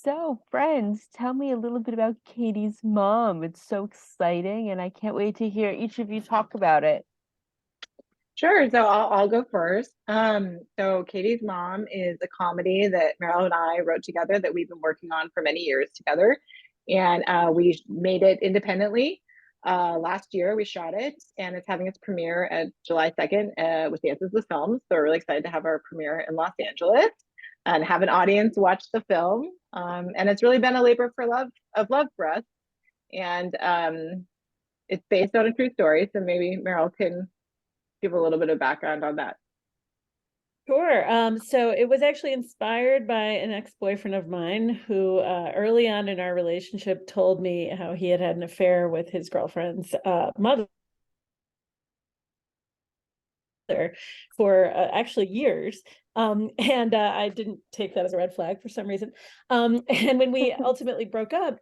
So, friends, tell me a little bit about Katie's mom. It's so exciting, and I can't wait to hear each of you talk about it. Sure. So I'll go first. So Katie's Mom is a comedy that Meryl and I wrote together that we've been working on for many years together. And we made it independently. Last year we shot it and it's having its premiere at July 2nd with Dances with Films. So we're really excited to have our premiere in Los Angeles and have an audience watch the film. And it's really been a labor for love of love for us. And it's based on a true story. So maybe Meryl can give a little bit of background on that. Sure. So it was actually inspired by an ex-boyfriend of mine who, early on in our relationship, told me how he had had an affair with his girlfriend's mother for actually years. And I didn't take that as a red flag for some reason. And when we ultimately broke up,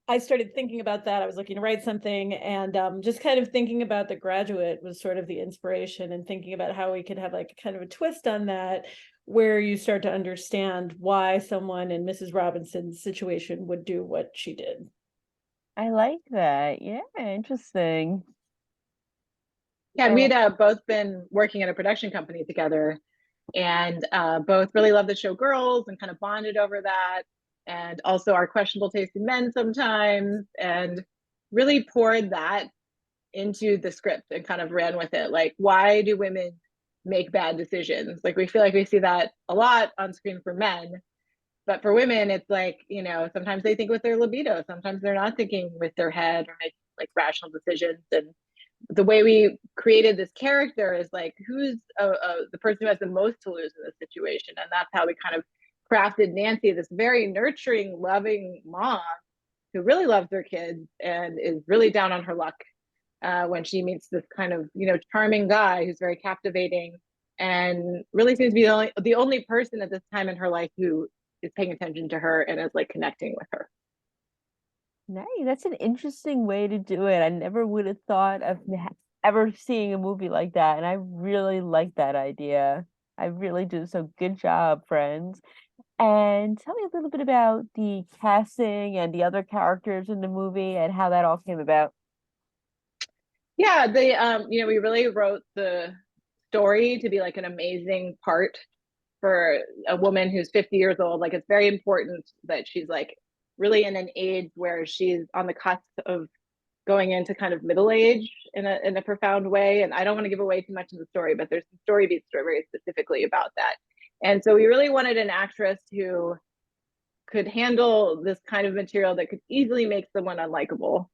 I started thinking about that. I was looking to write something, and just kind of thinking about The Graduate was sort of the inspiration, and thinking about how we could have like kind of a twist on that, where you start to understand why someone in Mrs. Robinson's situation would do what she did. I like that. Yeah, interesting. Yeah, and Uh, we'd both been working at a production company together and both really loved the show Girls and kind of bonded over that. And also our questionable taste in men sometimes, and really poured that into the script and kind of ran with it. Like, why do women make bad decisions? Like, we feel like we see that a lot on screen for men, but for women, it's like, sometimes they think with their libido, sometimes they're not thinking with their head or making like rational decisions. And the way we created this character is like who's the person who has the most to lose in this situation, and that's how we kind of crafted Nancy, this very nurturing, loving mom who really loves her kids and is really down on her luck when she meets this kind of charming guy who's very captivating and really seems to be the only person at this time in her life who is paying attention to her and is like connecting with her. Nice. That's an interesting way to do it. I never would have thought of ever seeing a movie like that, and I really like that idea. I really do. So good job, friends. And tell me a little bit about the casting and the other characters in the movie and how that all came about. Yeah, they we really wrote the story to be like an amazing part for a woman who's 50 years old. Like, it's very important that she's like really in an age where she's on the cusp of going into kind of middle age in a profound way. And I don't want to give away too much of the story, but there's some story beats very specifically about that. And so we really wanted an actress who could handle this kind of material that could easily make someone unlikable,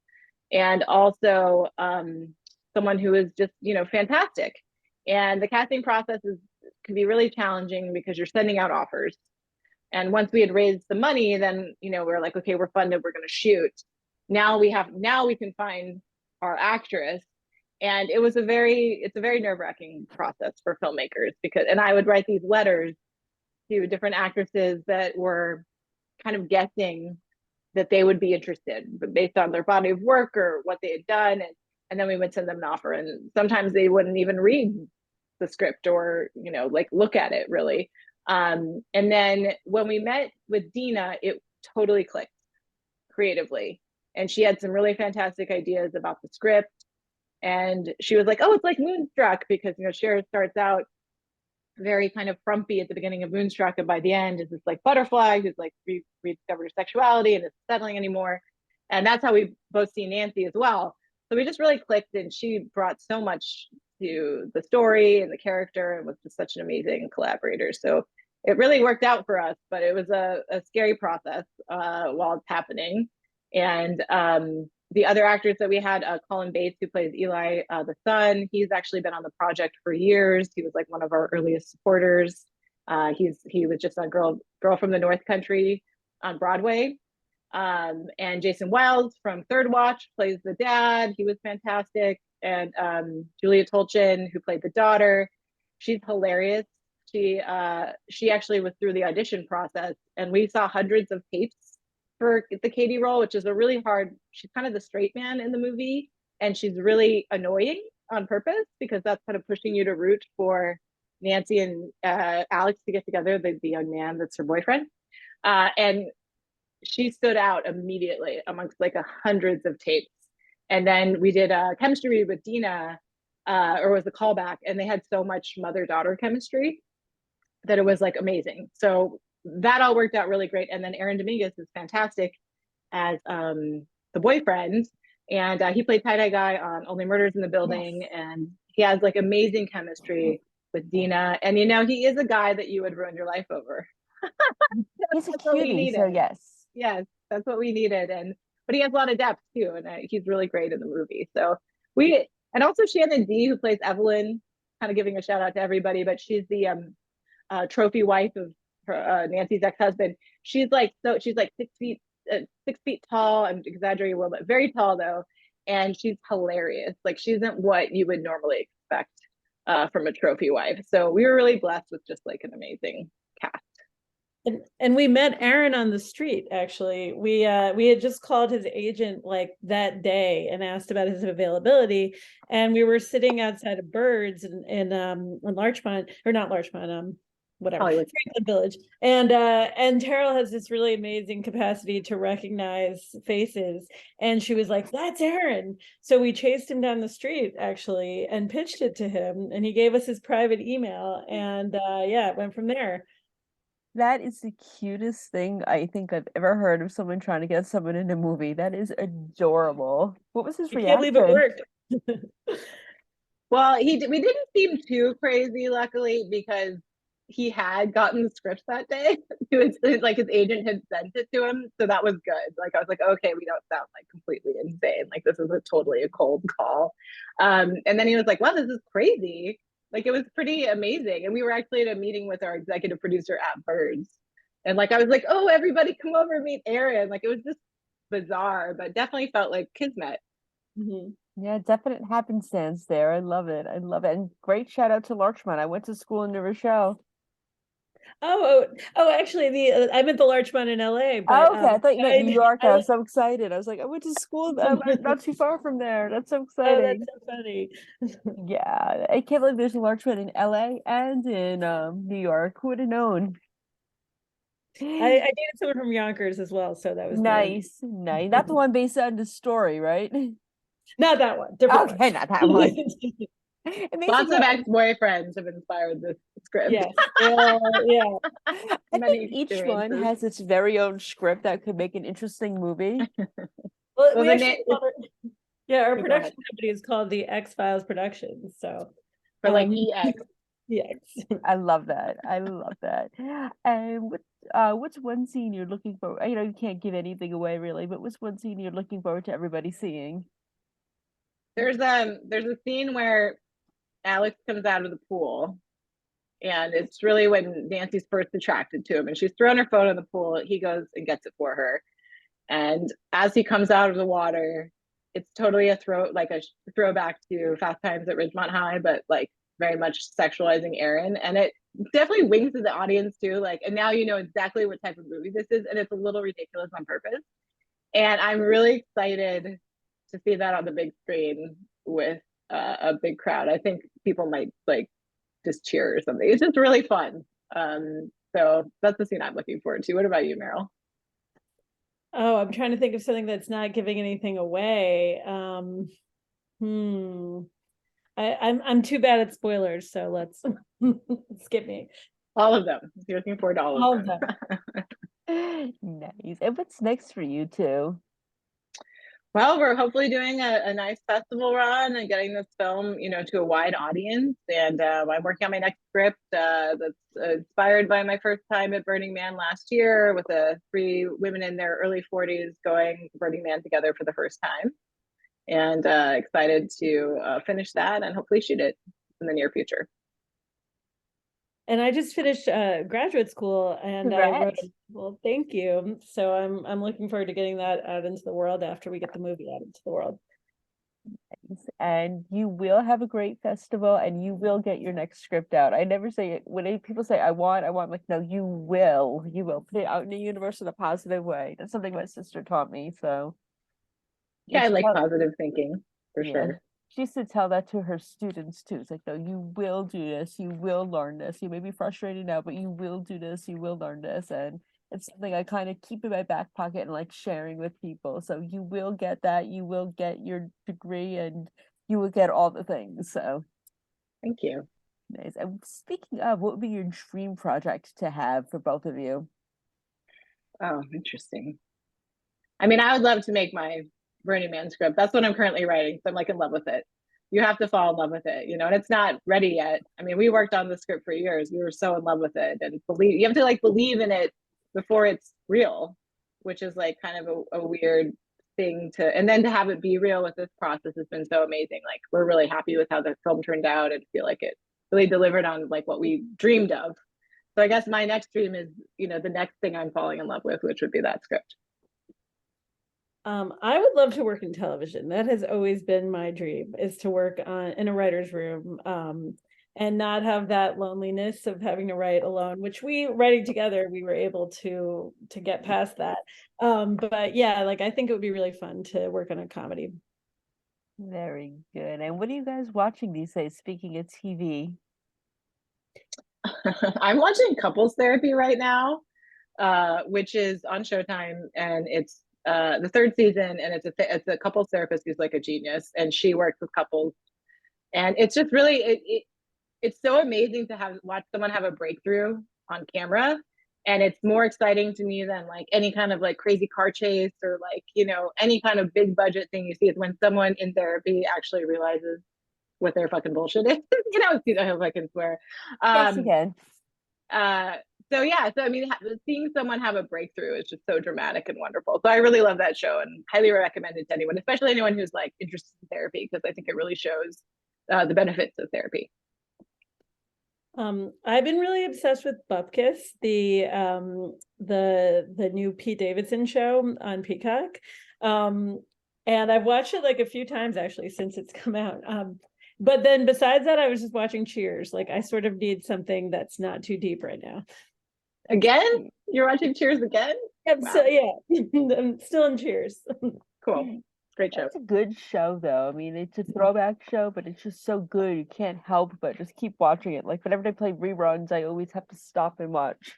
and also someone who is just fantastic. And the casting process can be really challenging because you're sending out offers. And once we had raised the money, then we're like, okay, we're funded, we're going to shoot. Now we can find our actress. And it's a very nerve-wracking process for filmmakers, because and I would write these letters to different actresses that were kind of guessing that they would be interested, but based on their body of work or what they had done. And then we would send them an offer. And sometimes they wouldn't even read the script or, like look at it really. And then when we met with Dina, it totally clicked creatively. And she had some really fantastic ideas about the script. And she was like, oh, it's like Moonstruck, because, Cher starts out very kind of frumpy at the beginning of Moonstruck, and by the end is this like butterfly who's like rediscovered her sexuality and isn't settling anymore. And that's how we both see Nancy as well. So we just really clicked, and she brought so much to the story and the character, and was just such an amazing collaborator. So it really worked out for us, but it was a scary process while it's happening. And the other actors that we had, Colin Bates, who plays Eli, the son, he's actually been on the project for years. He was like one of our earliest supporters. He was just on Girl from the North Country on Broadway. And Jason Wiles from Third Watch plays the dad. He was fantastic. And Julia Tolchin, who played the daughter, she's hilarious. She actually was through the audition process, and we saw hundreds of tapes for the Katie role, which is a really hard. She's kind of the straight man in the movie, and she's really annoying on purpose, because that's kind of pushing you to root for Nancy and Alex to get together, the young man that's her boyfriend. And she stood out immediately amongst like hundreds of tapes. And then we did a chemistry read with Dina, or was the callback, and they had so much mother-daughter chemistry that it was like amazing. So that all worked out really great. And then Aaron Dominguez is fantastic as the boyfriend, and he played tie-dye guy on Only Murders in the Building, Yes. and he has like amazing chemistry with Dina. And you know, he is a guy that you would ruin your life over. He's a That's what we cutie, so needed. yes. Yes, that's what we needed. And but he has a lot of depth too, and he's really great in the movie. So we, and also Shannon D, who plays Evelyn, kind of giving a shout out to everybody, but she's the trophy wife of her, Nancy's ex-husband. She's like, so she's like 6 feet 6 feet tall. I'm exaggerating a little bit, very tall though, and she's hilarious. Like she isn't what you would normally expect from a trophy wife. So we were really blessed with just like an amazing cast. And we met Aaron on the street, actually. We had just called his agent like that day and asked about his availability. And we were sitting outside of Birds in Larchmont, or not Larchmont, whatever, Hollywood. Franklin Village. And Tyrell has this really amazing capacity to recognize faces. And she was like, "That's Aaron." So we chased him down the street actually and pitched it to him. And he gave us his private email. And yeah, it went from there. That is the cutest thing I think I've ever heard of someone trying to get someone in a movie. That is adorable. What was his I can't believe it reaction? worked. Well, we didn't seem too crazy, luckily, because he had gotten the script that day. Like his agent had sent it to him, so that was good. Like I was like, okay, we don't sound like completely insane. Like this is totally a cold call. And then he was like, wow, this is crazy. Like it was pretty amazing. And we were actually at a meeting with our executive producer at Birds, and like I was like, oh, everybody come over and meet Aaron. Like it was just bizarre, but definitely felt like kismet. Mhm. Yeah, definite happenstance there. I love it. I love it. And great shout out to Larchmont. I went to school in New Rochelle. Actually, the I meant the Larchmont in LA, but Oh, okay. I thought you meant New York. I I was so excited. I was like, I went to school not too far from there. That's so oh, that's exciting. so funny. Yeah, I can't believe there's a Larchmont in LA and in New York. Who would have known? I dated someone from Yonkers as well, so that was the Nice, nice. Not the one based on the story, right? not that one, different one. Okay, not that one. It makes Lots me of ex-boyfriends have inspired this script. Yes, yeah. I Many think each one experiences. has its very own script that could make an interesting movie. Well, Well, we the actually called yeah, our go production ahead. company is called the X Files Productions. So, For like EX. yeah. I love that. I love that. And what's one scene you're looking for? You know, you can't give anything away really, but what's one scene you're looking forward to everybody seeing? There's a scene where Alex comes out of the pool, and it's really when Nancy's first attracted to him, and she's thrown her phone in the pool. He goes and gets it for her, and as he comes out of the water, it's totally a throwback to Fast Times at Ridgemont High, but like very much sexualizing Aaron, and it definitely wings to the audience too. Like, and now you know exactly what type of movie this is, and it's a little ridiculous on purpose. And I'm really excited to see that on the big screen with a big crowd. I think people might like just cheer or something. It's just really fun. So that's the scene I'm looking forward to. What about you, Meryl? Oh, I'm trying to think of something that's not giving anything away. Hmm. I'm too bad at spoilers, so let's skip me. All of them. You're looking forward to all of All of them. them. Nice. And what's next for you two? Well, we're hopefully doing a nice festival run and getting this film, to a wide audience. And I'm working on my next script that's inspired by my first time at Burning Man last year, with three women in their early 40s going Burning Man together for the first time. And excited to finish that and hopefully shoot it in the near future. And I just finished graduate school, and I wrote. Congrats. Well, thank you. So I'm looking forward to getting that out into the world after we get the movie out into the world. And you will have a great festival and you will get your next script out. I never say it when people say I want, I'm like, no, you will put it out in the universe in a positive way. That's something my sister taught me. So Yeah, I like positive thinking for yeah. sure. She used to tell that to her students too. It's like, no, you will do this, you will learn this. You may be frustrated now, but you will do this, you will learn this. And It's something I kind of keep in my back pocket and like sharing with people. So you will get that, you will get your degree, and you will get all the things. So Thank you. nice. And speaking of, what would be your dream project to have for both of you? Oh, interesting. I mean, I would love to make my Burning Man script. That's what I'm currently writing. So I'm like in love with it. You have to fall in love with it, and it's not ready yet. I mean, we worked on the script for years. We were so in love with it, and you have to like believe in it before it's real, which is like kind of a weird thing and then to have it be real with this process has been so amazing. Like we're really happy with how the film turned out and feel like it really delivered on like what we dreamed of. So I guess my next dream is, the next thing I'm falling in love with, which would be that script. I would love to work in television. That has always been my dream, is to work in a writer's room, and not have that loneliness of having to write alone, which writing together, we were able to get past that. But yeah, like I think it would be really fun to work on a comedy. Very good. And what are you guys watching these days, speaking of TV? I'm watching Couples Therapy right now, which is on Showtime, and it's the third season, and it's a couples therapist who's like a genius, and she works with couples, and it's just really it's so amazing to have watch someone have a breakthrough on camera, and it's more exciting to me than like any kind of like crazy car chase or like any kind of big budget thing you see. Is when someone in therapy actually realizes what their fucking bullshit is. I hope I can swear. Yes, you Um, can. uh, so yeah, so I mean, seeing someone have a breakthrough is just so dramatic and wonderful. So I really love that show and highly recommend it to anyone, especially anyone who's like interested in therapy, because I think it really shows the benefits of therapy. I've been really obsessed with Bupkis, the new Pete Davidson show on Peacock. And I've watched it like a few times actually since it's come out. But then besides that, I was just watching Cheers. Like I sort of need something that's not too deep right now. Again, you're watching Cheers again? Wow. So yeah, I'm still in Cheers. Cool. Great show. That's a good show, though. I mean, it's a throwback show, but it's just so good. You can't help but just keep watching it. Like, whenever they play reruns, I always have to stop and watch.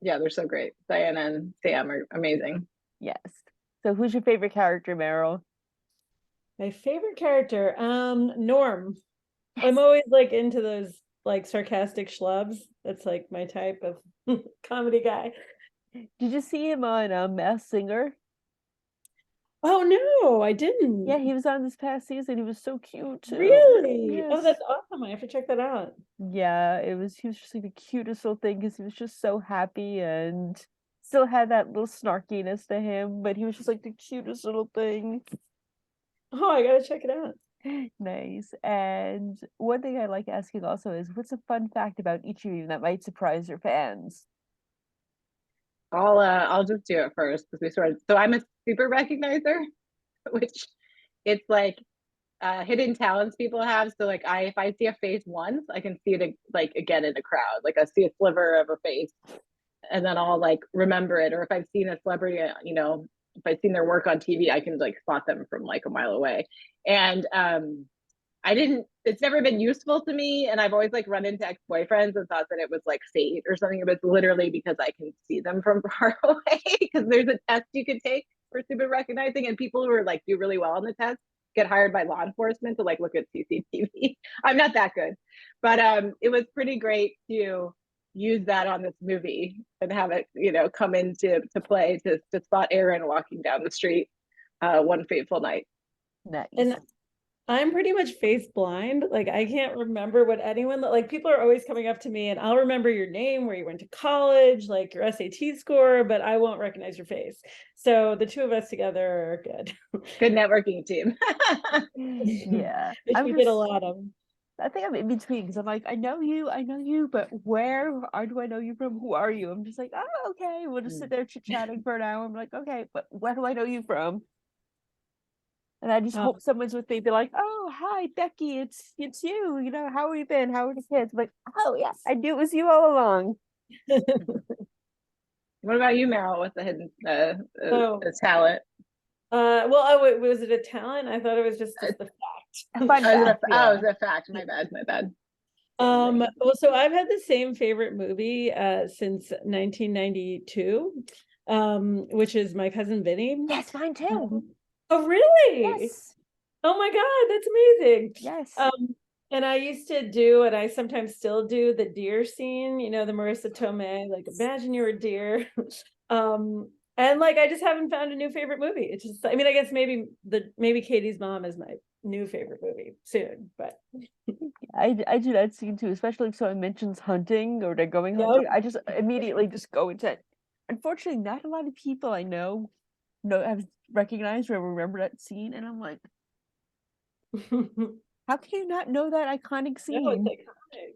Yeah, they're so great. Diana and Sam are amazing. Yes. So, who's your favorite character, Meryl? My favorite character, Norm. I'm always like into those like sarcastic schlubs. That's like my type of comedy guy. Did you see him on Masked Singer? Oh no, I didn't. Yeah, he was on this past season. He was so cute too. Really? Oh, Yes. that's awesome. I have to check that out. Yeah, he was just like the cutest little thing because he was just so happy and still had that little snarkiness to him, but he was just like the cutest little thing. Oh, I gotta check it out. Nice. And one thing I like asking also is, what's a fun fact about each of you that might surprise your fans? I'll just do it first because so I'm a super recognizer, which it's like hidden talents people have. So like if I see a face once, I can see it like again in a crowd. Like I see a sliver of a face and then I'll like remember it. Or if I've seen a celebrity, if I've seen their work on TV, I can like spot them from like a mile away. And it's never been useful to me. And I've always like run into ex-boyfriends and thought that it was like fate or something, but it's literally because I can see them from far away. Because there's a test you can take for super recognizing, and people who are like do really well on the test get hired by law enforcement to like look at CCTV. I'm not that good, but it was pretty great to use that on this movie and have it, come into play to spot Aaron walking down the street one fateful night. Nice. And I'm pretty much face blind. Like I can't remember what anyone like. People are always coming up to me, and I'll remember your name, where you went to college, like your SAT score, but I won't recognize your face. So the two of us together are good. Good networking team. Yeah. Which we did a lot of. I think I'm in between because I'm like, I know you, but where do I know you from? Who are you? I'm just like, oh, okay. We'll just sit there chit-chatting for an hour. I'm like, okay, but where do I know you from? And I just hope someone's with me, be like, oh, hi, Becky, it's you. How have you been? How are the kids? I'm like, oh, yes, I knew it was you all along. What about you, Meryl? What's the hidden talent? Was it a talent? I thought it was just the fact. Oh, it was a fact. My bad. Well, so I've had the same favorite movie since 1992, which is My Cousin Vinny. Yes, mine too. Oh, really? Yes. Oh my God, that's amazing. Yes. And I used to do, and I sometimes still do, the deer scene, you know, the Marissa Tomei, like imagine you're a deer. And like I just haven't found a new favorite movie. It's just, I mean, I guess maybe Katie's Mom is my new favorite movie soon, but I do that scene too, especially if someone mentions hunting or they're going yep. hunting. I just immediately just go into it. Unfortunately, not a lot of people I know have recognized or remember that scene, and I'm like, how can you not know that iconic No, it's scene? iconic.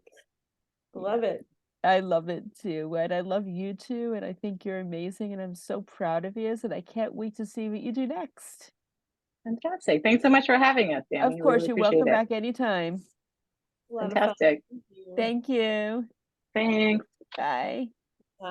Love it. I love it too, and I love you too, and I think you're amazing, and I'm so proud of you, and I can't wait to see what you do next. Fantastic. Thanks so much for having us, Of Sammy. We course, really you're appreciate welcome it. back anytime. A lot of fun. Fantastic. Thank you. Thank you. Thanks. Bye.